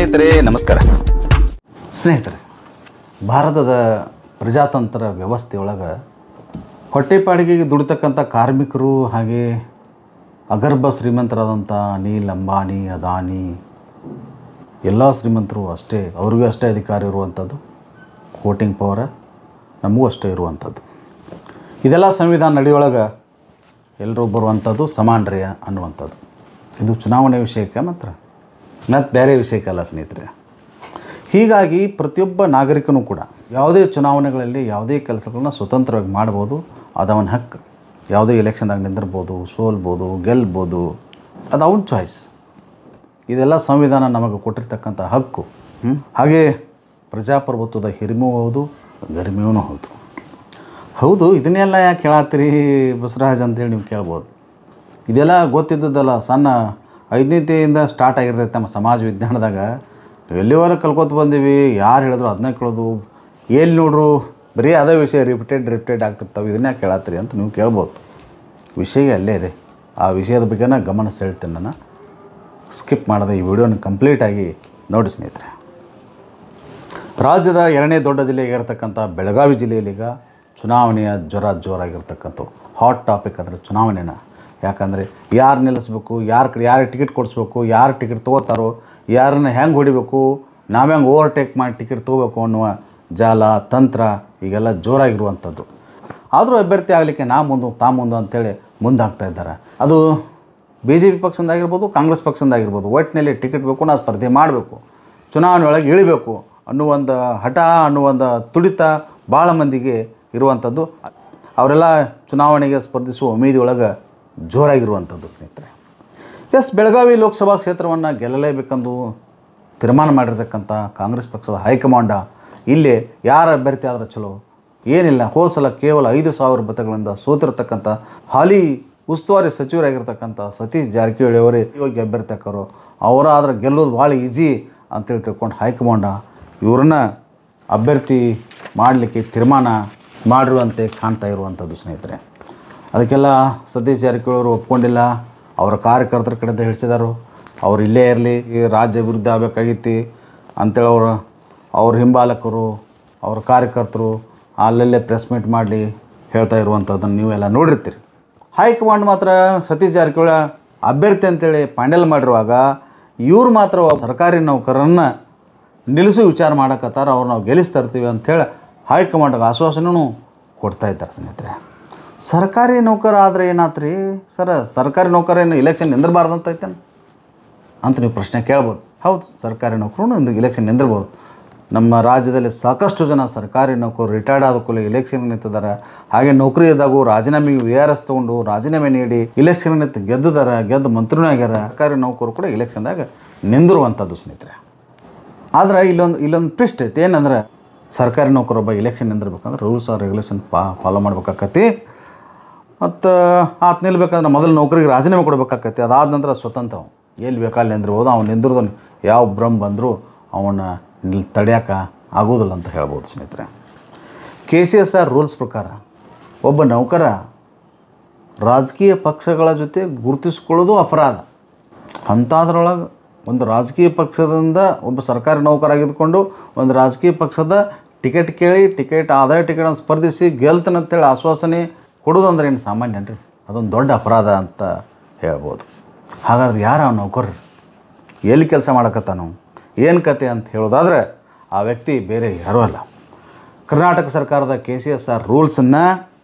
ಸ್ನೇಹಿತರೆ ನಮಸ್ಕಾರ. ಸ್ನೇಹಿತರೆ, ಭಾರತದ ಪ್ರಜಾತಂತ್ರ ವ್ಯವಸ್ಥೆಯೊಳಗೆ ಹೊಟ್ಟೆಪಾಡಿಗೆ ದುಡಿತಕ್ಕಂಥ ಕಾರ್ಮಿಕರು ಹಾಗೆ ಅಗರ್ಭ ಶ್ರೀಮಂತರಾದಂಥ ಅನಿಲ್ ಅಂಬಾನಿ ಅದಾನಿ ಎಲ್ಲ ಶ್ರೀಮಂತರು ಅಷ್ಟೇ, ಅವ್ರಿಗೂ ಅಷ್ಟೇ ಅಧಿಕಾರ ಇರುವಂಥದ್ದು, ವೋಟಿಂಗ್ ಪವರ್ ನಮಗೂ ಅಷ್ಟೇ ಇರುವಂಥದ್ದು. ಇದೆಲ್ಲ ಸಂವಿಧಾನ ನಡೆಯೊಳಗೆ ಎಲ್ಲರೂ ಬರುವಂಥದ್ದು ಸಮಾನರೇ ಅನ್ನುವಂಥದ್ದು. ಇದು ಚುನಾವಣೆ ವಿಷಯಕ್ಕೆ ಮಾತ್ರ, ಮತ್ತು ಬೇರೆ ವಿಷಯಕ್ಕಲ್ಲ ಸ್ನೇಹಿತರೆ. ಹೀಗಾಗಿ ಪ್ರತಿಯೊಬ್ಬ ನಾಗರಿಕನೂ ಕೂಡ ಯಾವುದೇ ಚುನಾವಣೆಗಳಲ್ಲಿ ಯಾವುದೇ ಕೆಲಸಗಳನ್ನ ಸ್ವತಂತ್ರವಾಗಿ ಮಾಡ್ಬೋದು, ಅದು ಅವನ ಹಕ್ಕು. ಯಾವುದೇ ಎಲೆಕ್ಷನ್ದಾಗ ನಿಂದಿರ್ಬೋದು, ಸೋಲ್ಬೋದು, ಗೆಲ್ಬೋದು, ಅದು ಅವನ ಚಾಯ್ಸ್. ಇದೆಲ್ಲ ಸಂವಿಧಾನ ನಮಗೆ ಕೊಟ್ಟಿರ್ತಕ್ಕಂಥ ಹಕ್ಕು. ಹಾಗೆ ಪ್ರಜಾಪ್ರಭುತ್ವದ ಹಿರಿಮೂ ಹೌದು, ಗರಿಮೆಯೂ ಹೌದು. ಹೌದು, ಇದನ್ನೆಲ್ಲ ಯಾಕೆ ಹೇಳತ್ತೀರಿ ಬಸವರಾಜ್ ಅಂತೇಳಿ ನೀವು ಕೇಳ್ಬೋದು. ಇದೆಲ್ಲ ಗೊತ್ತಿದ್ದದ್ದಲ್ಲ. ಸಣ್ಣ 5ನೇತೆಯಿಂದ ಸ್ಟಾರ್ಟ್ ಆಗಿರ್ತೈತೆ ನಮ್ಮ ಸಮಾಜ ವಿಜ್ಞಾನದಾಗ. ಎಲ್ಲಿವರೆಗೆ ಕಲ್ಕೋತ ಬಂದೀವಿ, ಯಾರು ಹೇಳಿದ್ರು ಅದನ್ನ ಕೇಳೋದು, ಎಲ್ಲಿ ನೋಡ್ರು ಬರೀ ಅದೇ ವಿಷಯ ರಿಪೀಟೆಡ್ ಆಗ್ತಿರ್ತಾವೆ. ಇದನ್ನೇ ಕೇಳತ್ತೀರಿ ಅಂತ ನೀವು ಕೇಳ್ಬೋದು. ವಿಷಯ ಅಲ್ಲೇ ಇದೆ. ಆ ವಿಷಯದ ಬಗ್ಗೆನ ಗಮನ ಸೆಳ್ತೀನಿ. ನಾನು ಸ್ಕಿಪ್ ಮಾಡದೆ ಈ ವಿಡಿಯೋನ ಕಂಪ್ಲೀಟಾಗಿ ನೋಡಿ ಸ್ನೇಹಿತರೆ. ರಾಜ್ಯದ 2ನೇ ದೊಡ್ಡ ಜಿಲ್ಲೆಯಾಗಿರ್ತಕ್ಕಂಥ ಬೆಳಗಾವಿ ಜಿಲ್ಲೆಯಲ್ಲಿ ಈಗ ಚುನಾವಣೆಯ ಜೋರಾಗಿರ್ತಕ್ಕಂಥ ಹಾಟ್ ಟಾಪಿಕ್ ಅಂದರೆ ಚುನಾವಣೆನ. ಯಾಕಂದರೆ ಯಾರು ನಿಲ್ಲಿಸ್ಬೇಕು, ಯಾರಿಗೆ ಟಿಕೆಟ್ ಕೊಡಿಸ್ಬೇಕು, ಯಾರು ಟಿಕೆಟ್ ತೊಗೋತಾರೋ, ಯಾರನ್ನ ಹೆಂಗೆ ಹೊಡಿಬೇಕು, ನಾವು ಹೆಂಗೆ ಓವರ್ಟೇಕ್ ಮಾಡಿ ಟಿಕೆಟ್ ತೊಗೋಬೇಕು ಅನ್ನುವ ಜಾಲ ತಂತ್ರ ಈಗೆಲ್ಲ ಜೋರಾಗಿರುವಂಥದ್ದು. ಆದರೂ ಅಭ್ಯರ್ಥಿ ಆಗಲಿಕ್ಕೆ ತಾ ಮುಂದೆ ಅಂತೇಳಿ ಮುಂದಾಗ್ತಾ ಇದ್ದಾರೆ. ಅದು BJP ಪಕ್ಷದಿಂದಾಗಿರ್ಬೋದು, ಕಾಂಗ್ರೆಸ್ ಪಕ್ಷದಿಂದಾಗಿರ್ಬೋದು. ಒಟ್ಟಿನಲ್ಲಿ ಟಿಕೆಟ್ ಬೇಕು, ನಾವು ಸ್ಪರ್ಧೆ ಮಾಡಬೇಕು, ಚುನಾವಣೆ ಒಳಗೆ ಇಳಿಬೇಕು ಅನ್ನುವಂಥ ಹಠ, ಅನ್ನುವಂಥ ತುಡಿತ ಭಾಳ ಮಂದಿಗೆ ಇರುವಂಥದ್ದು. ಅವರೆಲ್ಲ ಚುನಾವಣೆಗೆ ಸ್ಪರ್ಧಿಸುವ ಉಮೇದಿಯೊಳಗೆ ಜೋರಾಗಿರುವಂಥದ್ದು ಸ್ನೇಹಿತರೆ. ಬೆಳಗಾವಿ ಲೋಕಸಭಾ ಕ್ಷೇತ್ರವನ್ನು ಗೆಲ್ಲಲೇಬೇಕೆಂದು ತೀರ್ಮಾನ ಮಾಡಿರ್ತಕ್ಕಂಥ ಕಾಂಗ್ರೆಸ್ ಪಕ್ಷದ ಹೈಕಮಾಂಡ ಇಲ್ಲಿ ಯಾರು ಅಭ್ಯರ್ಥಿ ಆದ್ರೆ ಚಲೋ, ಏನಿಲ್ಲ, ಹೋದ ಸಲ ಕೇವಲ 5,000 ಮತಗಳಿಂದ ಸೋತಿರ್ತಕ್ಕಂಥ ಹಾಲಿ ಉಸ್ತುವಾರಿ ಸಚಿವರಾಗಿರ್ತಕ್ಕಂಥ ಸತೀಶ್ ಜಾರಕಿಹೊಳಿ ಅವರೇ ಯೋಗ್ಯ ಅಭ್ಯರ್ಥಿ ಹಾಕೋರು, ಅವರಾದ್ರೆ ಗೆಲ್ಲೋದು ಭಾಳ ಈಜಿ ಅಂತೇಳಿ ತಿಳ್ಕೊಂಡು ಹೈಕಮಾಂಡ ಇವ್ರನ್ನ ಅಭ್ಯರ್ಥಿ ಮಾಡಲಿಕ್ಕೆ ತೀರ್ಮಾನ ಮಾಡಿರುವಂತೆ ಕಾಣ್ತಾ ಇರುವಂಥದ್ದು ಸ್ನೇಹಿತರೆ. ಅದಕ್ಕೆಲ್ಲ ಸತೀಶ್ ಜಾರಕಿಹೊಳಿ ಅವರು ಒಪ್ಕೊಂಡಿಲ್ಲ. ಅವರ ಕಾರ್ಯಕರ್ತರ ಕಡೆಯಿಂದ ಹೇಳಿಸಿದಾರು, ಅವ್ರು ಇಲ್ಲೇ ಇರಲಿ, ಈ ರಾಜ್ಯ ಅಭಿವೃದ್ಧಿ ಆಗಬೇಕಾಗಿತ್ತು ಅಂತೇಳಿ ಅವ್ರ ಹಿಂಬಾಲಕರು, ಅವ್ರ ಕಾರ್ಯಕರ್ತರು ಅಲ್ಲಲ್ಲೇ ಪ್ರೆಸ್ ಮೀಟ್ ಮಾಡಲಿ ಹೇಳ್ತಾ ಇರುವಂಥದ್ದನ್ನು ನೀವೆಲ್ಲ ನೋಡಿರ್ತೀರಿ. ಹೈಕಮಾಂಡ್ ಮಾತ್ರ ಸತೀಶ್ ಜಾರಕಿಹೊಳಿ ಅಭ್ಯರ್ಥಿ ಅಂತೇಳಿ ಪ್ಯಾನೆಲ್ ಮಾಡಿರುವಾಗ ಇವ್ರು ಮಾತ್ರ ಸರ್ಕಾರಿ ನೌಕರರನ್ನು ನಿಲ್ಲಿಸೋ ವಿಚಾರ ಮಾಡಕತ್ತಾರ. ಅವ್ರು ನಾವು ಗೆಲ್ಲಿಸ್ತಿರ್ತೀವಿ ಅಂಥೇಳಿ ಹೈಕಮಾಂಡ್ಗೆ ಆಶ್ವಾಸನೆಯೂ ಕೊಡ್ತಾ ಇದ್ದಾರೆ ಸ್ನೇಹಿತರೆ. ಸರ್ಕಾರಿ ನೌಕರ ಆದರೆ ಏನಾತ್ರಿ ಸರ್, ಸರ್ಕಾರಿ ನೌಕರೇನು ಇಲೆಕ್ಷನ್ ನಿಂದಿರಬಾರ್ದು ಅಂತ ಐತೇನು ಅಂತ ನೀವು ಪ್ರಶ್ನೆ ಕೇಳ್ಬೋದು. ಹೌದು, ಸರ್ಕಾರಿ ನೌಕರನು ಇಂದು ಇಲೆಕ್ಷನ್ ನಿಂದಿರ್ಬೋದು. ನಮ್ಮ ರಾಜ್ಯದಲ್ಲಿ ಸಾಕಷ್ಟು ಜನ ಸರ್ಕಾರಿ ನೌಕರು ರಿಟೈರ್ಡ್ ಆದ ಕೂಡಲೇ ಇಲೆಕ್ಷನ್ ನಿಂತಿದ್ದಾರೆ. ಹಾಗೆ ನೌಕರಿ ಇದ್ದಾಗೂ ರಾಜೀನಾಮೆಗೆ VRS ತೊಗೊಂಡು ರಾಜೀನಾಮೆ ನೀಡಿ ಇಲೆಕ್ಷನ್ ನಿಂತು ಗೆದ್ದು ಮಂತ್ರಿನೂ ಆಗ್ಯಾರ. ಸರ್ಕಾರಿ ನೌಕರು ಕೂಡ ಇಲೆಕ್ಷನ್ದಾಗ ನಿಂದಿರುವಂಥದ್ದು ಸ್ನೇಹಿತರೆ. ಆದರೆ ಇಲ್ಲೊಂದು ಟ್ವಿಸ್ಟ್ ಐತೆ. ಏನಂದ್ರೆ ಸರ್ಕಾರಿ ನೌಕರೊಬ್ಬ ಇಲೆಕ್ಷನ್ ನಿಂದಿರ್ಬೇಕಂದ್ರೆ ರೂಲ್ಸ್ ಆರ್ ರೆಗ್ಯುಲೇಷನ್ ಫಾಲೋ ಮಾಡ್ಬೇಕಾಕತಿ. ಮತ್ತು ಆತ ನಿಲ್ಬೇಕಂದ್ರೆ ಮೊದಲು ನೌಕರಿಗೆ ರಾಜೀನಾಮೆ ಕೊಡಬೇಕಾಕತಿ. ಅದಾದ ನಂತರ ಸ್ವತಂತ್ರ ಎಲ್ಲಿ ಬೇಕಾಲ್ಲಿ ನಿಂದಿರ್ಬೋದು. ಅವ್ನು ನಿಂದಿರೋದನ್ನು ಯಾವ ಭ್ರಮ್ ಬಂದರೂ ಅವನ್ನ ತಡೆಯೋಕೆ ಆಗೋದಿಲ್ಲ ಅಂತ ಹೇಳ್ಬೋದು ಸ್ನೇಹಿತರೆ. KCSR ರೂಲ್ಸ್ ಪ್ರಕಾರ ಒಬ್ಬ ನೌಕರ ರಾಜಕೀಯ ಪಕ್ಷಗಳ ಜೊತೆ ಗುರುತಿಸ್ಕೊಳ್ಳೋದು ಅಪರಾಧ. ಅಂಥದ್ರೊಳಗೆ ಒಂದು ರಾಜಕೀಯ ಪಕ್ಷದಿಂದ ಒಬ್ಬ ಸರ್ಕಾರಿ ನೌಕರಾಗಿದ್ದುಕೊಂಡು ಒಂದು ರಾಜಕೀಯ ಪಕ್ಷದ ಟಿಕೆಟ್ ಕೇಳಿ ಆದಾಯ ಟಿಕೆಟನ್ನು ಸ್ಪರ್ಧಿಸಿ ಗೆಲ್ತಾನಂತೇಳಿ ಆಶ್ವಾಸನೆ ಕೊಡೋದಂದ್ರೆ ಏನು ಸಾಮಾನ್ಯನ್ರಿ? ಅದೊಂದು ದೊಡ್ಡ ಅಪರಾಧ ಅಂತ ಹೇಳ್ಬೋದು. ಹಾಗಾದ್ರೆ ಯಾರು ಆ ನೌಕರರು, ಎಲ್ಲಿ ಕೆಲಸ ಮಾಡಕತ್ತಾನು, ಏನು ಕತೆ ಅಂತ ಹೇಳೋದಾದರೆ ಆ ವ್ಯಕ್ತಿ ಬೇರೆ ಯಾರೂ ಅಲ್ಲ. ಕರ್ನಾಟಕ ಸರ್ಕಾರದ KCSR ರೂಲ್ಸನ್ನು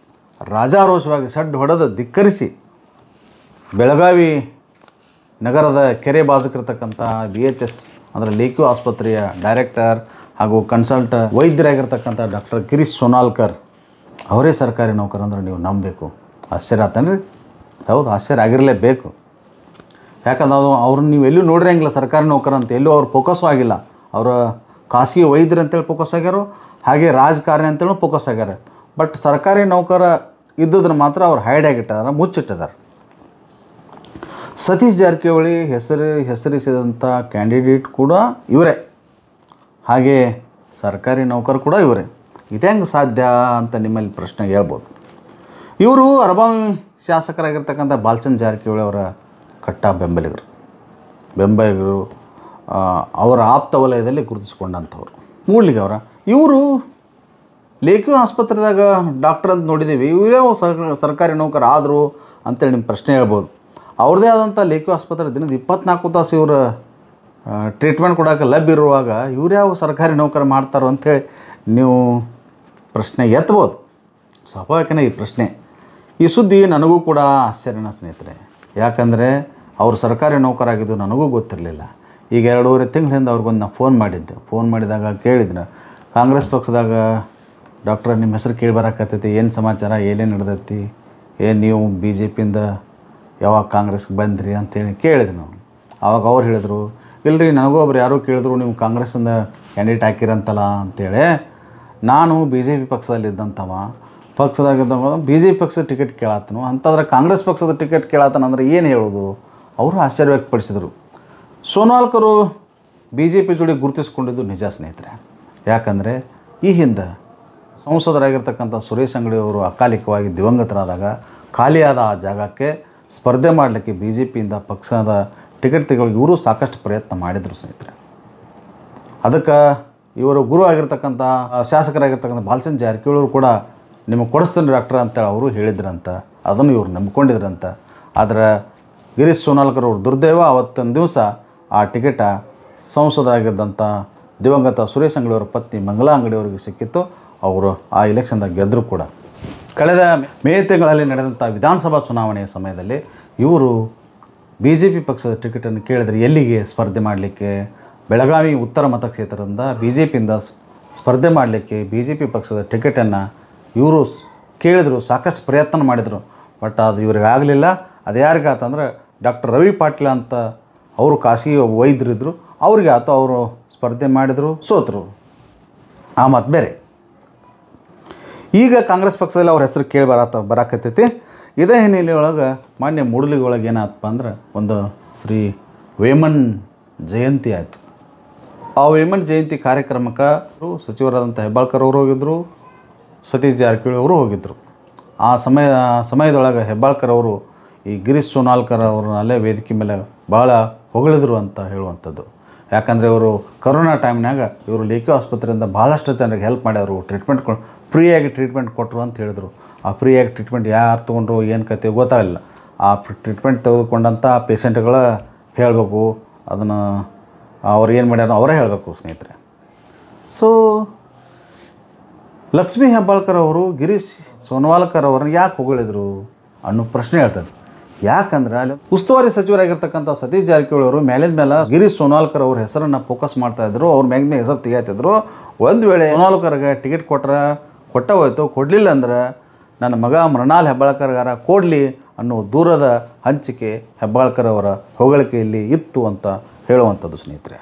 ರಾಜಾರೋಷವಾಗಿ ಸಡ್ಡು ಹೊಡೆದು ಧಿಕ್ಕರಿಸಿ ಬೆಳಗಾವಿ ನಗರದ ಕೆರೆ ಬಾಜುಕಿರ್ತಕ್ಕಂಥ BHS ಅಂದರೆ ಲೇಕ್ಯೂ ಆಸ್ಪತ್ರೆಯ ಡೈರೆಕ್ಟರ್ ಹಾಗೂ ಕನ್ಸಲ್ಟ್ ವೈದ್ಯರಾಗಿರ್ತಕ್ಕಂಥ ಡಾಕ್ಟರ್ ಗಿರೀಶ್ ಸೋನಾಲ್ಕರ್ ಅವರೇ ಸರ್ಕಾರಿ ನೌಕರ ಅಂದ್ರೆ ನೀವು ನಂಬಬೇಕು. ಆಶ್ಚರ್ಯ ಆತನ್ರಿ? ಹೌದು, ಆಶ್ಚರ್ಯ ಆಗಿರಲೇಬೇಕು. ಯಾಕಂದ್ರೆ ಅವ್ರನ್ನ ನೀವು ಎಲ್ಲೂ ನೋಡಿರಂಗಿಲ್ಲ ಸರ್ಕಾರಿ ನೌಕರ ಅಂತ, ಎಲ್ಲೂ ಅವ್ರು ಫೋಕಸ್ಸೂ ಆಗಿಲ್ಲ. ಅವರ ಖಾಸಗಿ ವೈದ್ಯರು ಅಂತೇಳಿ ಫೋಕಸ್ ಆಗ್ಯಾರು, ಹಾಗೆ ರಾಜಕಾರಣಿ ಅಂತೇಳಿ ಫೋಕಸ್ ಆಗ್ಯಾರ. ಬಟ್ ಸರ್ಕಾರಿ ನೌಕರ ಇದ್ದದನ್ನು ಮಾತ್ರ ಅವ್ರು ಹೈಡ್ ಆಗಿಟ್ಟಿದ್ದಾರೆ, ಮುಚ್ಚಿಟ್ಟಿದ್ದಾರೆ. ಸತೀಶ್ ಜಾರಕಿಹೊಳಿ ಹೆಸರಿಸಿದಂಥ ಕ್ಯಾಂಡಿಡೇಟ್ ಕೂಡ ಇವರೇ, ಹಾಗೆ ಸರ್ಕಾರಿ ನೌಕರ ಕೂಡ ಇವರೇ. ಇದು ಹೆಂಗೆ ಸಾಧ್ಯ ಅಂತ ನಿಮ್ಮಲ್ಲಿ ಪ್ರಶ್ನೆ ಹೇಳ್ಬೋದು. ಇವರು ಅರಬಾವಿ ಶಾಸಕರಾಗಿರ್ತಕ್ಕಂಥ ಬಾಲಚಂದ್ರ ಜಾರಕಿಹೊಳಿ ಅವರ ಕಟ್ಟ ಬೆಂಬಲಿಗರು. ಅವರ ಆಪ್ತ ವಲಯದಲ್ಲಿ ಗುರುತಿಸ್ಕೊಂಡಂಥವ್ರು. ಮೂಡ್ಲಿಗೆ ಅವರ ಇವರು ಲೇಖಿ ಆಸ್ಪತ್ರೆದಾಗ ಡಾಕ್ಟರ್ ಅಂತ ನೋಡಿದ್ದೀವಿ, ಇವರೇ ಸರ್ಕಾರಿ ನೌಕರ ಆದರು ಅಂತೇಳಿ ನಿಮ್ಮ ಪ್ರಶ್ನೆ ಹೇಳ್ಬೋದು. ಅವ್ರದ್ದೇ ಆದಂಥ ಲೇಖಿ ಆಸ್ಪತ್ರೆ ದಿನದ 24 ತಾಸು ಇವ್ರ ಟ್ರೀಟ್ಮೆಂಟ್ ಕೊಡೋಕೆ ಲಭ್ಯ ಇರುವಾಗ ಇವ್ರು ಯಾವ ಸರ್ಕಾರಿ ನೌಕರ ಮಾಡ್ತಾರೋ ಅಂಥೇಳಿ ನೀವು ಪ್ರಶ್ನೆ ಎತ್ಬೋದು. ಸ್ವಾಭಾವಿಕನೇ ಈ ಪ್ರಶ್ನೆ. ಈ ಸುದ್ದಿ ನನಗೂ ಕೂಡ ಆಶ್ಚರ್ಯನ ಸ್ನೇಹಿತರೆ. ಯಾಕಂದರೆ ಅವರು ಸರ್ಕಾರಿ ನೌಕರಾಗಿದ್ದು ನನಗೂ ಗೊತ್ತಿರಲಿಲ್ಲ. ಈಗ 2.5 ತಿಂಗಳ ಹಿಂದೆ ಅವ್ರಿಗೊಂದು ನಾನು ಫೋನ್ ಮಾಡಿದ್ದೆ. ಫೋನ್ ಮಾಡಿದಾಗ ಕೇಳಿದ್ರು, ಕಾಂಗ್ರೆಸ್ ಪಕ್ಷದಾಗ ಡಾಕ್ಟ್ರ ನಿಮ್ಮ ಹೆಸರು ಕೇಳಿ ಬರೋಕತ್ತೈತಿ, ಏನು ಸಮಾಚಾರ, ಏನೇನು ನಡೆದೈತಿ, ಏನು ನೀವು ಬಿ ಜೆ ಪಿಯಿಂದ ಯಾವಾಗ ಕಾಂಗ್ರೆಸ್ಗೆ ಬಂದ್ರಿ ಅಂತೇಳಿ ಕೇಳಿದೆ ನಾವು. ಆವಾಗ ಅವ್ರು ಹೇಳಿದರು, ಇಲ್ಲರಿ ನನಗೂ ಒಬ್ರು ಯಾರೋ ಕೇಳಿದ್ರು ನೀವು ಕಾಂಗ್ರೆಸ್ಸಿಂದ ಕ್ಯಾಂಡಿಡೇಟ್ ಹಾಕಿರಂತಲ್ಲ ಅಂತೇಳಿ. ನಾನು ಬಿ ಜೆ ಪಿ ಪಕ್ಷದಾಗಿದ್ದಾಗ ಬಿ ಜೆ ಪಿ ಪಕ್ಷದ ಟಿಕೆಟ್ ಕೇಳತ್ತನು ಅಂತಂದ್ರೆ ಕಾಂಗ್ರೆಸ್ ಪಕ್ಷದ ಟಿಕೆಟ್ ಕೇಳತ್ತನಂದ್ರೆ ಏನು ಹೇಳೋದು? ಅವರು ಆಶ್ಚರ್ಯ ವ್ಯಕ್ತಪಡಿಸಿದರು. ಸೋನಾಲ್ಕರು ಬಿ ಜೆ ಪಿ ಜೋಡಿ ಗುರುತಿಸ್ಕೊಂಡಿದ್ದು ನಿಜ ಸ್ನೇಹಿತರೆ. ಯಾಕಂದರೆ ಈ ಹಿಂದೆ ಸಂಸದರಾಗಿರ್ತಕ್ಕಂಥ ಸುರೇಶ್ ಅಂಗಡಿ ಅವರು ಅಕಾಲಿಕವಾಗಿ ದಿವಂಗತರಾದಾಗ ಖಾಲಿಯಾದ ಆ ಜಾಗಕ್ಕೆ ಸ್ಪರ್ಧೆ ಮಾಡಲಿಕ್ಕೆ ಬಿ ಜೆ ಪಿಯಿಂದ ಪಕ್ಷದ ಟಿಕೆಟ್ ತೆಗೊಳ್ಳಿ ಇವರು ಸಾಕಷ್ಟು ಪ್ರಯತ್ನ ಮಾಡಿದರು ಸ್ನೇಹಿತರೆ. ಅದಕ್ಕೆ ಇವರು ಗುರು ಆಗಿರ್ತಕ್ಕಂಥ ಶಾಸಕರಾಗಿರ್ತಕ್ಕಂಥ ಬಾಲಚಂದ್ರ ಜಾರಕಿಹೊಳಿ ಅವರು ಕೂಡ ನಿಮಗೆ ಕೊಡಿಸ್ತೀನಿ ಡಾಕ್ಟ್ರ ಅಂತೇಳಿ ಅವರು ಹೇಳಿದ್ರಂತ. ಅದನ್ನು ಇವರು ನಂಬ್ಕೊಂಡಿದ್ರಂತ. ಆದರೆ ಗಿರೀಶ್ ಸೋನಾಲ್ಕರ್ ಅವ್ರ ದುರ್ದೈವ, ಅವತ್ತಿನ ದಿವಸ ಆ ಟಿಕೆಟ ಸಂಸದರಾಗಿದ್ದಂಥ ದಿವಂಗತ ಸುರೇಶ್ ಅಂಗಡಿಯವರ ಪತ್ನಿ ಮಂಗಲಾ ಅಂಗಡಿಯವರಿಗೆ ಸಿಕ್ಕಿತ್ತು. ಅವರು ಆ ಎಲೆಕ್ಷನ್ದಾಗ ಗೆದ್ದರು ಕೂಡ. ಕಳೆದ ಮೇ ತಿಂಗಳಲ್ಲಿ ನಡೆದಂಥ ವಿಧಾನಸಭಾ ಚುನಾವಣೆಯ ಸಮಯದಲ್ಲಿ ಇವರು ಬಿ ಜೆ ಪಿ ಪಕ್ಷದ ಟಿಕೆಟನ್ನು ಕೇಳಿದರೆ ಎಲ್ಲಿಗೆ ಸ್ಪರ್ಧೆ ಮಾಡಲಿಕ್ಕೆ, ಬೆಳಗಾವಿ ಉತ್ತರ ಮತಕ್ಷೇತ್ರದಿಂದ ಬಿ ಜೆ ಪಿಯಿಂದ ಸ್ಪರ್ಧೆ ಮಾಡಲಿಕ್ಕೆ ಬಿ ಜೆ ಪಿ ಪಕ್ಷದ ಟಿಕೆಟನ್ನು ಇವರು ಕೇಳಿದರು, ಸಾಕಷ್ಟು ಪ್ರಯತ್ನ ಮಾಡಿದರು. ಬಟ್ ಅದು ಇವ್ರಿಗೆ ಆಗಲಿಲ್ಲ. ಅದು ಯಾರಿಗೆ ಆತಂದ್ರೆ ಡಾಕ್ಟರ್ ರವಿ ಪಾಟೀಲ್ ಅಂತ ಅವರು ಖಾಸಗಿ ವೈದ್ಯರಿದ್ದರು, ಅವ್ರಿಗೆ ಆತ. ಅವರು ಸ್ಪರ್ಧೆ ಮಾಡಿದರು, ಸೋತರು. ಆ ಮಾತು ಬೇರೆ. ಈಗ ಕಾಂಗ್ರೆಸ್ ಪಕ್ಷದಲ್ಲಿ ಅವ್ರ ಹೆಸರು ಕೇಳಿ ಬರಾಕತ್ತೈತಿ. ಇದೇ ಹಿನ್ನೆಲೆ ಒಳಗೆ ಮಾನ್ಯ ಮೂಡಲಿಗೆ ಒಳಗೆ ಏನಾಯ್ತಪ್ಪ ಅಂದ್ರೆ ಒಂದು ಶ್ರೀ ವೇಮನ್ ಜಯಂತಿ ಆಯಿತು. ಆ ವೇಮನ್ ಜಯಂತಿ ಕಾರ್ಯಕ್ರಮಕ್ಕೆ ಸಚಿವರಾದಂಥ ಹೆಬ್ಬಾಳ್ಕರ್ ಅವರು ಹೋಗಿದ್ದರು, ಸತೀಶ್ ಜಾರಕಿಹೊಳಿ ಅವರು ಹೋಗಿದ್ದರು. ಆ ಸಮಯದೊಳಗೆ ಹೆಬ್ಬಾಳ್ಕರ್ ಅವರು ಈ ಗಿರೀಶ್ ಸೋನಾಲ್ಕರ್ ಅವ್ರನ್ನ ಅಲ್ಲೇ ವೇದಿಕೆ ಮೇಲೆ ಭಾಳ ಹೊಗಳಿದ್ರು ಅಂತ ಹೇಳುವಂಥದ್ದು. ಯಾಕಂದರೆ ಇವರು ಕರೋನಾ ಟೈಮ್ನಾಗ ಇವರು ಲೇಖಿ ಆಸ್ಪತ್ರೆಯಿಂದ ಭಾಳಷ್ಟು ಜನರಿಗೆ ಹೆಲ್ಪ್ ಮಾಡ್ಯಾರು, ಫ್ರೀಯಾಗಿ ಟ್ರೀಟ್ಮೆಂಟ್ ಕೊಟ್ಟರು ಅಂತ ಹೇಳಿದ್ರು. ಆ ಫ್ರೀಯಾಗಿ ಟ್ರೀಟ್ಮೆಂಟ್ ಯಾರು ತೊಗೊಂಡ್ರು ಏನು ಕತೆ ಗೊತ್ತಾಗಲಿಲ್ಲ. ಆ ಟ್ರೀಟ್ಮೆಂಟ್ ತೆಗೆದುಕೊಂಡಂಥ ಪೇಷಂಟ್ಗಳ ಹೇಳಬೇಕು, ಅದನ್ನು ಅವ್ರು ಏನು ಮಾಡ್ಯಾರೋ ಅವರೇ ಹೇಳಬೇಕು ಸ್ನೇಹಿತರೆ. ಸೊ ಲಕ್ಷ್ಮೀ ಹೆಬ್ಬಾಳ್ಕರ್ ಅವರು ಗಿರೀಶ್ ಸೋನವಾಲ್ಕರ್ ಅವ್ರನ್ನ ಯಾಕೆ ಹೊಗಳಿದ್ರು ಅನ್ನೋ ಪ್ರಶ್ನೆ ಹೇಳ್ತಾರೆ. ಯಾಕಂದ್ರೆ ಅಲ್ಲಿ ಉಸ್ತುವಾರಿ ಸಚಿವರಾಗಿರ್ತಕ್ಕಂಥ ಸತೀಶ್ ಜಾರಕಿಹೊಳಿ ಅವರು ಮೇಲಿಂದ ಮೇಲೆ ಗಿರೀಶ್ ಸೋನವಾಲ್ಕರ್ ಅವ್ರ ಹೆಸರನ್ನು ಫೋಕಸ್ ಮಾಡ್ತಾಯಿದ್ರು, ಅವ್ರ ಮ್ಯಾಗ ಹೆಸರು ತೆಗಿತಿದ್ರು. ಒಂದು ವೇಳೆ ಸೋನವಾಲ್ಕರ್ಗೆ ಟಿಕೆಟ್ ಕೊಟ್ಟ ಹೋಯ್ತು, ಕೊಡಲಿಲ್ಲ ಅಂದ್ರೆ ನನ್ನ ಮಗ ಮೃಣಾಲ್ ಹೆಬ್ಬಾಳ್ಕರ್ಗಾರ ಕೊಡಲಿ ಅನ್ನೋ ದೂರದ ಹಂಚಿಕೆ ಹೆಬ್ಬಾಳ್ಕರ್ ಅವರ ಹೊಗಳಿಕೆಯಲ್ಲಿ ಇತ್ತು ಅಂತ ಹೇಳುವಂಥದ್ದು ಸ್ನೇಹಿತರೆ.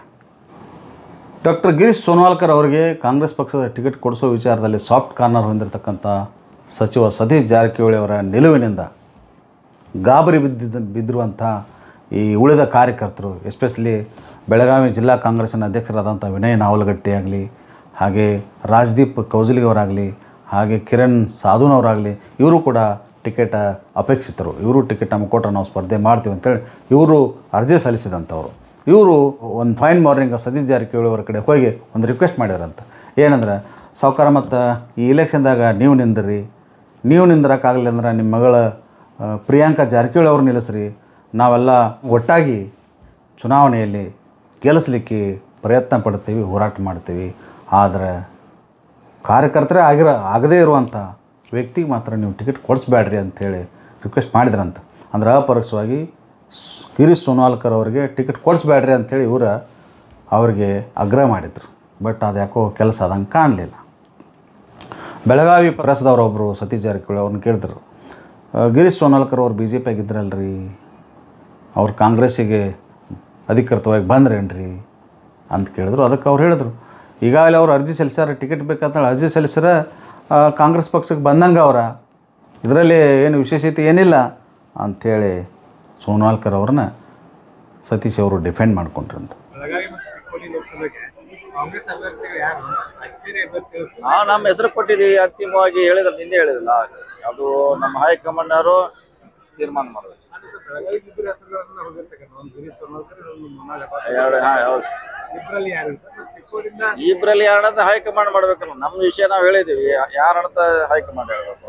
ಡಾಕ್ಟರ್ ಗಿರೀಶ್ ಸೋನವಾಲ್ಕರ್ ಅವರಿಗೆ ಕಾಂಗ್ರೆಸ್ ಪಕ್ಷದ ಟಿಕೆಟ್ ಕೊಡಿಸೋ ವಿಚಾರದಲ್ಲಿ ಸಾಫ್ಟ್ ಕಾರ್ನರ್ ಹೊಂದಿರತಕ್ಕಂಥ ಸಚಿವ ಸತೀಶ್ ಜಾರಕಿಹೊಳಿ ಅವರ ನಿಲುವಿನಿಂದ ಗಾಬರಿ ಬಿದ್ದಿರುವಂಥ ಈ ಉಳಿದ ಕಾರ್ಯಕರ್ತರು, ಎಸ್ಪೆಷಲಿ ಬೆಳಗಾವಿ ಜಿಲ್ಲಾ ಕಾಂಗ್ರೆಸ್ಸಿನ ಅಧ್ಯಕ್ಷರಾದಂಥ ವಿನಯ್ ನಾವಲಗಟ್ಟಿ ಆಗಲಿ, ಹಾಗೆ ರಾಜ್ದೀಪ್ ಕೌಜಲಿಯವರಾಗಲಿ, ಹಾಗೆ ಕಿರಣ್ ಸಾಧುನವರಾಗಲಿ, ಇವರು ಕೂಡ ಟಿಕೆಟ್ ಅಪೇಕ್ಷಿತರು. ಇವರು ಟಿಕೆಟ್ ನಮಗೆ ಕೊಟ್ಟರೆ ನಾವು ಸ್ಪರ್ಧೆ ಮಾಡ್ತೀವಿ ಅಂತೇಳಿ ಇವರು ಅರ್ಜಿ ಸಲ್ಲಿಸಿದಂಥವ್ರು. ಇವರು ಒಂದು ಫೈನ್ ಮಾರ್ನಿಂಗ್ ಸತೀಶ್ ಜಾರಕಿಹೊಳಿ ಅವರ ಕಡೆ ಹೋಗಿ ಒಂದು ರಿಕ್ವೆಸ್ಟ್ ಮಾಡ್ಯಾರಂತ. ಏನಂದ್ರೆ, ಸಾವ್ಕಾರ ಮತ್ತು ಈ ಇಲೆಕ್ಷನ್ದಾಗ ನೀವು ನಿಂದ್ರಿ, ನೀವು ನಿಂದ್ರಕ್ಕಾಗಲಿ ಅಂದ್ರೆ ನಿಮ್ಮ ಮಗಳ ಪ್ರಿಯಾಂಕಾ ಜಾರಕಿಹೊಳಿ ಅವ್ರು ನಿಲ್ಲಿಸ್ರಿ, ನಾವೆಲ್ಲ ಒಟ್ಟಾಗಿ ಚುನಾವಣೆಯಲ್ಲಿ ಗೆಲ್ಲಿಸಲಿಕ್ಕೆ ಪ್ರಯತ್ನ ಪಡ್ತೀವಿ, ಹೋರಾಟ ಮಾಡ್ತೀವಿ. ಆದರೆ ಕಾರ್ಯಕರ್ತರೇ ಆಗದೇ ಇರುವಂಥ ವ್ಯಕ್ತಿಗೆ ಮಾತ್ರ ನೀವು ಟಿಕೆಟ್ ಕೊಡಿಸ್ಬೇಡ್ರಿ ಅಂಥೇಳಿ ರಿಕ್ವೆಸ್ಟ್ ಮಾಡಿದ್ರಂತ. ಅಂದ್ರೆ ಅಪರೋಕ್ಷವಾಗಿ ಗಿರೀಶ್ ಸೋನವಾಲ್ಕರ್ ಅವರಿಗೆ ಟಿಕೆಟ್ ಕೊಡಿಸ್ಬೇಡ್ರಿ ಅಂಥೇಳಿ ಅವ್ರಿಗೆ ಆಗ್ರಹ ಮಾಡಿದರು. ಬಟ್ ಅದು ಯಾಕೋ ಕೆಲಸ ಆದಂಗೆ ಕಾಣಲಿಲ್ಲ. ಬೆಳಗಾವಿ ಪ್ರೆಸ್ದವರೊಬ್ಬರು ಸತೀಶ್ ಜಾರಕಿಹೊಳಿ ಅವ್ರನ್ನ ಕೇಳಿದ್ರು, ಗಿರೀಶ್ ಸೋನವಾಲ್ಕರ್ ಅವ್ರು ಬಿ ಜೆ ಪಿ ಆಗಿದ್ರಲ್ರಿ, ಅವ್ರು ಕಾಂಗ್ರೆಸ್ಸಿಗೆ ಅಧಿಕೃತವಾಗಿ ಬಂದ್ರೇನ್ರಿ ಅಂತ ಕೇಳಿದ್ರು. ಅದಕ್ಕೆ ಅವ್ರು ಹೇಳಿದ್ರು, ಈಗಾಗಲೇ ಅವ್ರು ಅರ್ಜಿ ಸಲ್ಲಿಸ್ಯಾರ, ಟಿಕೆಟ್ ಬೇಕಂತ ಅರ್ಜಿ ಸಲ್ಲಿಸ್ಯಾರ, ಕಾಂಗ್ರೆಸ್ ಪಕ್ಷಕ್ಕೆ ಬಂದಂಗೆ ಅವರ ಇದರಲ್ಲಿ ಏನು ವಿಶೇಷತೆ ಏನಿಲ್ಲ ಅಂಥೇಳಿ ಸೋನವಾಲ್ಕರ್ ಅವ್ರನ್ನ ಸತೀಶ್ ಅವರು ಡಿಫೆಂಡ್ ಮಾಡ್ಕೊಂಡ್ರಂತ. ನಾವು ನಮ್ಮ ಹೆಸರು ಕೊಟ್ಟಿದ್ದೀವಿ, ಅಂತಿಮವಾಗಿ ಹೇಳಿದ್ರೆ ನಿನ್ನೆ ಹೇಳಿದಿಲ್ಲ, ಅದು ನಮ್ಮ ಹೈಕಮಾಂಡ್ ಅವರು ತೀರ್ಮಾನ ಮಾಡೋದು. ಎರಡು ಹೌದು. ಇಬ್ರಲ್ಲಿ ಯಾರಂತ ಹೈಕಮಾಂಡ್ ಮಾಡ್ಬೇಕಲ್ಲ. ನಮ್ಮ ವಿಷಯ ನಾವು ಹೇಳಿದೀವಿ, ಯಾರಂತ ಹೈಕಮಾಂಡ್ ಹೇಳ್ಬೇಕು.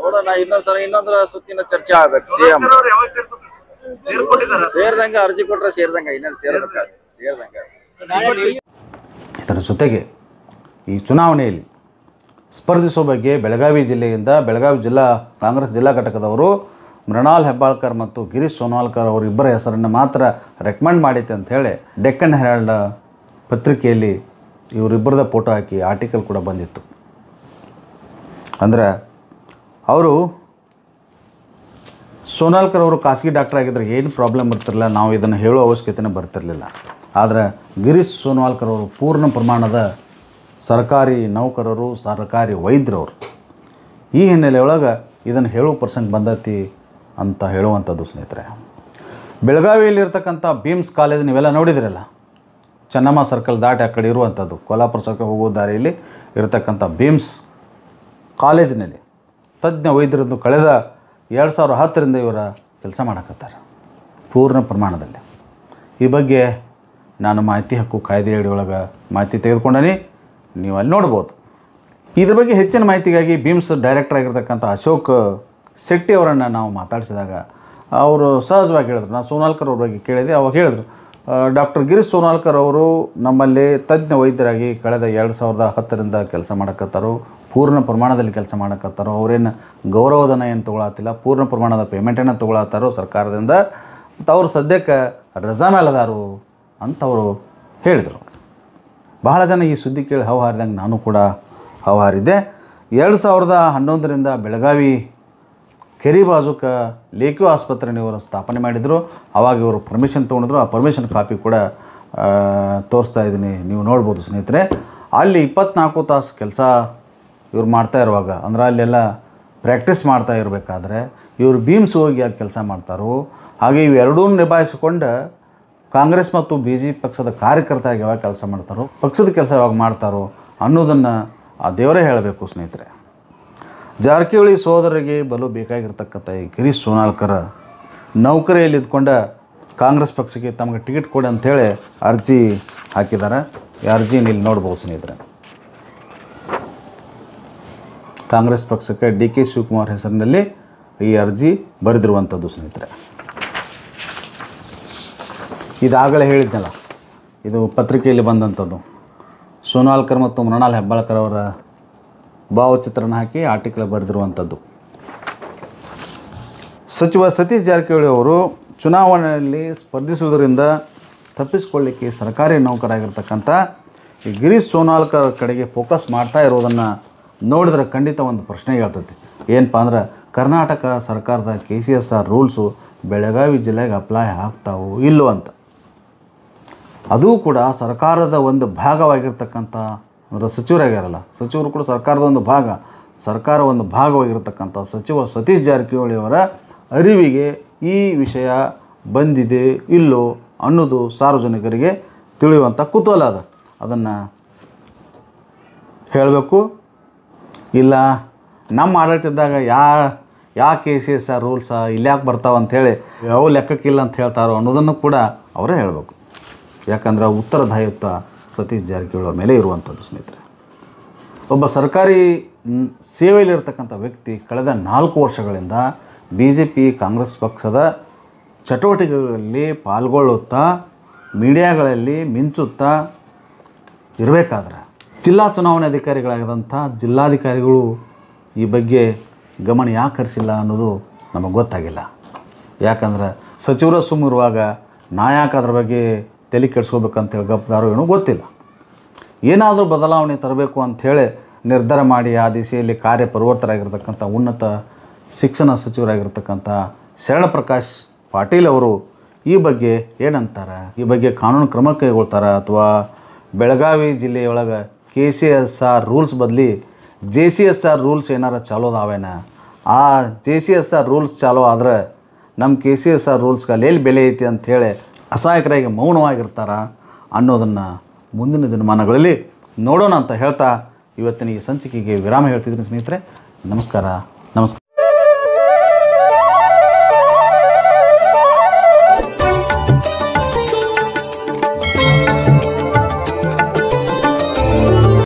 ನೋಡೋಣ, ಇನ್ನೊಂದರ ಸುತ್ತಿನ ಚರ್ಚೆ ಆಗ್ಬೇಕು. ಸಿಎಂ ಸೇರ್ದಂಗ ಅರ್ಜಿ ಕೊಟ್ರೆ ಸೇರ್ದಂಗ, ಇನ್ನೇನು ಸೇರ್ದಂಗ. ಇದರ ಜೊತೆಗೆ ಈ ಚುನಾವಣೆಯಲ್ಲಿ ಸ್ಪರ್ಧಿಸೋ ಬಗ್ಗೆ ಬೆಳಗಾವಿ ಜಿಲ್ಲೆಯಿಂದ ಬೆಳಗಾವಿ ಜಿಲ್ಲಾ ಕಾಂಗ್ರೆಸ್ ಜಿಲ್ಲಾ ಘಟಕದವರು ಮೃಣಾಲ್ ಹೆಬ್ಬಾಳ್ಕರ್ ಮತ್ತು ಗಿರೀಶ್ ಸೋನಾಲ್ಕರ್ ಅವರಿಬ್ಬರ ಹೆಸರನ್ನು ಮಾತ್ರ ರೆಕಮೆಂಡ್ ಮಾಡೈತೆ ಅಂಥೇಳಿ ಡೆಕ್ಕನ್ ಹೆರಾಲ್ಡ್ ಪತ್ರಿಕೆಯಲ್ಲಿ ಇವರಿಬ್ಬರದ ಫೋಟೋ ಹಾಕಿ ಆರ್ಟಿಕಲ್ ಕೂಡ ಬಂದಿತ್ತು. ಅಂದರೆ ಅವರು ಸೋನಾಲ್ಕರ್ ಅವರು ಖಾಸಗಿ ಡಾಕ್ಟರ್ ಆಗಿದ್ದರೆ ಏನು ಪ್ರಾಬ್ಲಮ್ ಇರ್ತಿರಲಿಲ್ಲ, ನಾವು ಇದನ್ನು ಹೇಳೋ ಅವಶ್ಯಕತೆನೇ ಬರ್ತಿರಲಿಲ್ಲ. ಆದರೆ ಗಿರೀಶ್ ಸೋನಾಲ್ಕರ್ ಅವರು ಪೂರ್ಣ ಪ್ರಮಾಣದ ಸರ್ಕಾರಿ ನೌಕರರು, ಸರ್ಕಾರಿ ವೈದ್ಯರವರು. ಈ ಹಿನ್ನೆಲೆಯೊಳಗೆ ಇದನ್ನು ಹೇಳೋ ಪ್ರಸಂಗ ಬಂದೈತಿ ಅಂತ ಹೇಳುವಂಥದ್ದು ಸ್ನೇಹಿತರೆ. ಬೆಳಗಾವಿಯಲ್ಲಿರ್ತಕ್ಕಂಥ ಬೀಮ್ಸ್ ಕಾಲೇಜ್ ನೀವೆಲ್ಲ ನೋಡಿದ್ರಲ್ಲ, ಚೆನ್ನಮ್ಮ ಸರ್ಕಲ್ ದಾಟಿ ಆ ಕಡೆ ಇರುವಂಥದ್ದು, ಕೊಲ್ಲಾಪುರ ಸರ್ಕಲ್ ಹೋಗೋ ದಾರಿಯಲ್ಲಿ ಇರತಕ್ಕಂಥ ಬೀಮ್ಸ್ ಕಾಲೇಜಿನಲ್ಲಿ ತಜ್ಞ ವೈದ್ಯರದ್ದು ಕಳೆದ 2010ರಿಂದ ಇವರ ಕೆಲಸ ಮಾಡಕತ್ತಾರೆ ಪೂರ್ಣ ಪ್ರಮಾಣದಲ್ಲಿ. ಈ ಬಗ್ಗೆ ನಾನು ಮಾಹಿತಿ ಹಕ್ಕು ಕಾಯ್ದೆ ಅಡಿಯೊಳಗೆ ಮಾಹಿತಿ ತೆಗೆದುಕೊಂಡೀನಿ, ನೀವು ಅಲ್ಲಿ ನೋಡ್ಬೋದು. ಇದ್ರ ಬಗ್ಗೆ ಹೆಚ್ಚಿನ ಮಾಹಿತಿಗಾಗಿ ಬೀಮ್ಸ್ ಡೈರೆಕ್ಟರ್ ಆಗಿರ್ತಕ್ಕಂಥ ಅಶೋಕ್ ಶೆಟ್ಟಿ ಅವರನ್ನು ನಾವು ಮಾತಾಡಿಸಿದಾಗ ಅವರು ಸಹಜವಾಗಿ ಹೇಳಿದ್ರು. ನಾನು ಸೋನಾಲ್ಕರ್ ಅವ್ರ ಬಗ್ಗೆ ಕೇಳಿದೆ. ಅವಾಗ ಹೇಳಿದ್ರು, ಡಾಕ್ಟರ್ ಗಿರೀಶ್ ಸೋನಾಲ್ಕರ್ ಅವರು ನಮ್ಮಲ್ಲಿ ತಜ್ಞ ವೈದ್ಯರಾಗಿ ಕಳೆದ 2010ರಿಂದ ಕೆಲಸ ಮಾಡಕತ್ತಾರೋ, ಪೂರ್ಣ ಪ್ರಮಾಣದಲ್ಲಿ ಕೆಲಸ ಮಾಡಕತ್ತಾರೋ. ಅವರೇನು ಗೌರವಧನ ಏನು ತೊಗೊಳತ್ತಿಲ್ಲ, ಪೂರ್ಣ ಪ್ರಮಾಣದ ಪೇಮೆಂಟನ್ನು ತೊಗೊಳತ್ತಾರೋ ಸರ್ಕಾರದಿಂದ. ಮತ್ತು ಅವರು ಸದ್ಯಕ್ಕೆ ರಜಾ ಮೇಲದಾರು ಅಂತ ಅವರು ಹೇಳಿದರು. ಬಹಳ ಜನ ಈ ಸುದ್ದಿ ಕೇಳಿ ಹೌಹಾರಿದಂಗೆ ನಾನು ಕೂಡ ಹೌಹಾರಿದ್ದೆ. 2011ರಿಂದ ಬೆಳಗಾವಿ ಕೆರಿ ಬಾಜುಕ ಲೇಕ್ಯೂ ಆಸ್ಪತ್ರೆನ ಇವರು ಸ್ಥಾಪನೆ ಮಾಡಿದರು. ಆವಾಗ ಇವರು ಪರ್ಮಿಷನ್ ತೊಗೊಂಡಿದ್ರು. ಆ ಪರ್ಮಿಷನ್ ಕಾಪಿ ಕೂಡ ತೋರಿಸ್ತಾ ಇದ್ದೀನಿ, ನೀವು ನೋಡ್ಬೋದು ಸ್ನೇಹಿತರೆ. ಅಲ್ಲಿ 24 ತಾಸು ಕೆಲಸ ಇವ್ರು ಮಾಡ್ತಾ ಇರುವಾಗ, ಅಂದ್ರೆ ಅಲ್ಲೆಲ್ಲ ಪ್ರಾಕ್ಟೀಸ್ ಮಾಡ್ತಾ ಇರಬೇಕಾದ್ರೆ ಇವರು ಬೀಮ್ಸ್ ಹೋಗಿ ಅಲ್ಲಿ ಕೆಲಸ ಮಾಡ್ತಾರೋ. ಹಾಗೆ ಇವೆರಡೂ ನಿಭಾಯಿಸಿಕೊಂಡು ಕಾಂಗ್ರೆಸ್ ಮತ್ತು BJP ಪಕ್ಷದ ಕಾರ್ಯಕರ್ತರಾಗಿ ಯಾವಾಗ ಕೆಲಸ ಮಾಡ್ತಾರೋ, ಪಕ್ಷದ ಕೆಲಸ ಯಾವಾಗ ಮಾಡ್ತಾರೋ ಅನ್ನೋದನ್ನು ಆ ದೇವರೇ ಹೇಳಬೇಕು ಸ್ನೇಹಿತರೆ. ಜಾರಕಿಹೊಳಿ ಸೋದರರಿಗೆ ಬಲು ಬೇಕಾಗಿರ್ತಕ್ಕಂಥ ಈ ಗಿರೀಶ್ ಸೋನಾಲ್ಕರ್ ನೌಕರಿಯಲ್ಲಿ ಇದ್ಕೊಂಡ ಕಾಂಗ್ರೆಸ್ ಪಕ್ಷಕ್ಕೆ ತಮಗೆ ಟಿಕೆಟ್ ಕೊಡಿ ಅಂಥೇಳಿ ಅರ್ಜಿ ಹಾಕಿದ್ದಾರೆ. ಈ ಅರ್ಜಿನ ಇಲ್ಲಿ ನೋಡ್ಬೋದು ಸ್ನೇಹಿತರೆ. ಕಾಂಗ್ರೆಸ್ ಪಕ್ಷಕ್ಕೆ DK ಶಿವಕುಮಾರ್ ಹೆಸರಿನಲ್ಲಿ ಈ ಅರ್ಜಿ ಬರೆದಿರುವಂಥದ್ದು ಸ್ನೇಹಿತರೆ. ಇದಾಗಲೇ ಹೇಳಿದ್ನಲ್ಲ, ಇದು ಪತ್ರಿಕೆಯಲ್ಲಿ ಬಂದಂಥದ್ದು. ಸೋನಾಲ್ಕರ್ ಮತ್ತು ಮೃಣಾಲ್ ಹೆಬ್ಬಾಳ್ಕರ್ ಅವರ ಭಾವಚಿತ್ರನ ಹಾಕಿ ಆರ್ಟಿಕಲ್ ಬರೆದಿರುವಂಥದ್ದು. ಸಚಿವ ಸತೀಶ್ ಜಾರಕಿಹೊಳಿ ಅವರು ಚುನಾವಣೆಯಲ್ಲಿ ಸ್ಪರ್ಧಿಸುವುದರಿಂದ ತಪ್ಪಿಸಿಕೊಳ್ಳಿಕ್ಕೆ ಸರ್ಕಾರಿ ನೌಕರಾಗಿರ್ತಕ್ಕಂಥ ಈ ಗಿರೀಶ್ ಸೋನಾಲ್ಕರ್ ಕಡೆಗೆ ಫೋಕಸ್ ಮಾಡ್ತಾ ಇರೋದನ್ನು ನೋಡಿದ್ರೆ ಖಂಡಿತ ಒಂದು ಪ್ರಶ್ನೆ ಹೇಳ್ತೈತಿ. ಏನಪ್ಪ ಅಂದ್ರೆ, ಕರ್ನಾಟಕ ಸರ್ಕಾರದ KCSR ರೂಲ್ಸು ಬೆಳಗಾವಿ ಜಿಲ್ಲೆಗೆ ಅಪ್ಲೈ ಆಗ್ತಾವೋ ಇಲ್ಲೋ ಅಂತ. ಅದೂ ಕೂಡ ಸರ್ಕಾರದ ಒಂದು ಭಾಗವಾಗಿರ್ತಕ್ಕಂಥ, ಅಂದರೆ ಸಚಿವರಾಗ್ಯಾರಲ್ಲ, ಸಚಿವರು ಕೂಡ ಸರ್ಕಾರದ ಒಂದು ಭಾಗ, ಸರ್ಕಾರ ಒಂದು ಭಾಗವಾಗಿರ್ತಕ್ಕಂಥ ಸಚಿವ ಸತೀಶ್ ಜಾರಕಿಹೊಳಿ ಅವರ ಅರಿವಿಗೆ ಈ ವಿಷಯ ಬಂದಿದೆ ಇಲ್ಲೋ ಅನ್ನೋದು ಸಾರ್ವಜನಿಕರಿಗೆ ತಿಳಿಯುವಂಥ ಕುತೂಹಲ ಅದ. ಅದನ್ನು ಹೇಳಬೇಕು. ಇಲ್ಲ ನಮ್ಮ ಆಡಳಿತದಾಗ ಯಾ KCSR ರೂಲ್ಸ ಇಲ್ಲಿ ಯಾಕೆ ಬರ್ತಾವೆ ಅಂಥೇಳಿ ಯಾವ ಲೆಕ್ಕಕ್ಕಿಲ್ಲ ಅಂತ ಹೇಳ್ತಾರೋ ಅನ್ನೋದನ್ನು ಕೂಡ ಅವರೇ ಹೇಳಬೇಕು. ಯಾಕಂದ್ರೆ ಉತ್ತರದಾಯಿತ್ವ ಸತೀಶ್ ಜಾರಕಿಹೊಳಿ ಅವ್ರ ಮೇಲೆ ಇರುವಂಥದ್ದು ಸ್ನೇಹಿತರೆ. ಒಬ್ಬ ಸರ್ಕಾರಿ ಸೇವೆಯಲ್ಲಿರ್ತಕ್ಕಂಥ ವ್ಯಕ್ತಿ ಕಳೆದ 4 ವರ್ಷಗಳಿಂದ BJP ಕಾಂಗ್ರೆಸ್ ಪಕ್ಷದ ಚಟುವಟಿಕೆಗಳಲ್ಲಿ ಪಾಲ್ಗೊಳ್ಳುತ್ತಾ ಮೀಡಿಯಾಗಳಲ್ಲಿ ಮಿಂಚುತ್ತಾ ಇರಬೇಕಾದ್ರೆ ಜಿಲ್ಲಾ ಚುನಾವಣೆ ಅಧಿಕಾರಿಗಳಾಗಿದ್ದಂಥ ಜಿಲ್ಲಾಧಿಕಾರಿಗಳು ಈ ಬಗ್ಗೆ ಗಮನ ಯಾಕೆ ಹರಿಸಿಲ್ಲ ಅನ್ನೋದು ನಮಗೆ ಗೊತ್ತಾಗಿಲ್ಲ. ಯಾಕಂದ್ರೆ ಸಚಿವರು ಸುಮ್ಮಿರುವಾಗ ನಾ ಯಾಕೆ ಅದ್ರ ಬಗ್ಗೆ ತಲೆ ಕೆಡಿಸ್ಕೋಬೇಕಂತೇಳಿ ಗಪ್ಪದಾರೋ ಏನೋ ಗೊತ್ತಿಲ್ಲ. ಏನಾದರೂ ಬದಲಾವಣೆ ತರಬೇಕು ಅಂಥೇಳಿ ನಿರ್ಧಾರ ಮಾಡಿ ಆ ದಿಸೆಯಲ್ಲಿ ಕಾರ್ಯಪ್ರವೃತ್ತರಾಗಿರ್ತಕ್ಕಂಥ ಉನ್ನತ ಶಿಕ್ಷಣ ಸಚಿವರಾಗಿರ್ತಕ್ಕಂಥ ಶರಣಪ್ರಕಾಶ್ ಪಾಟೀಲ್ ಅವರು ಈ ಬಗ್ಗೆ ಏನಂತಾರೆ, ಈ ಬಗ್ಗೆ ಕಾನೂನು ಕ್ರಮ ಕೈಗೊಳ್ತಾರೆ ಅಥವಾ ಬೆಳಗಾವಿ ಜಿಲ್ಲೆಯೊಳಗೆ KCSR ರೂಲ್ಸ್ ಬದಲಿ JCSR ರೂಲ್ಸ್ ಏನಾರು ಚಾಲೋ ಅದಾವೇನ, ಆ JCSR ರೂಲ್ಸ್ ಚಾಲೋ ಆದರೆ ನಮ್ಮ KCSR ರೂಲ್ಸ್ಗೆ ಅಲ್ಲೆಲ್ಲಿ ಬೆಲೆ ಐತಿ ಅಂಥೇಳಿ ಅಸಹಾಯಕರಾಗಿ ಮೌನವಾಗಿರ್ತಾರ ಅನ್ನೋದನ್ನು ಮುಂದಿನ ದಿನಮಾನಗಳಲ್ಲಿ ನೋಡೋಣ ಅಂತ ಹೇಳ್ತಾ ಇವತ್ತಿನ ಈ ಸಂಚಿಕೆಗೆ ವಿರಾಮ ಹೇಳ್ತಿದ್ದೀನಿ ಸ್ನೇಹಿತರೆ. ನಮಸ್ಕಾರ.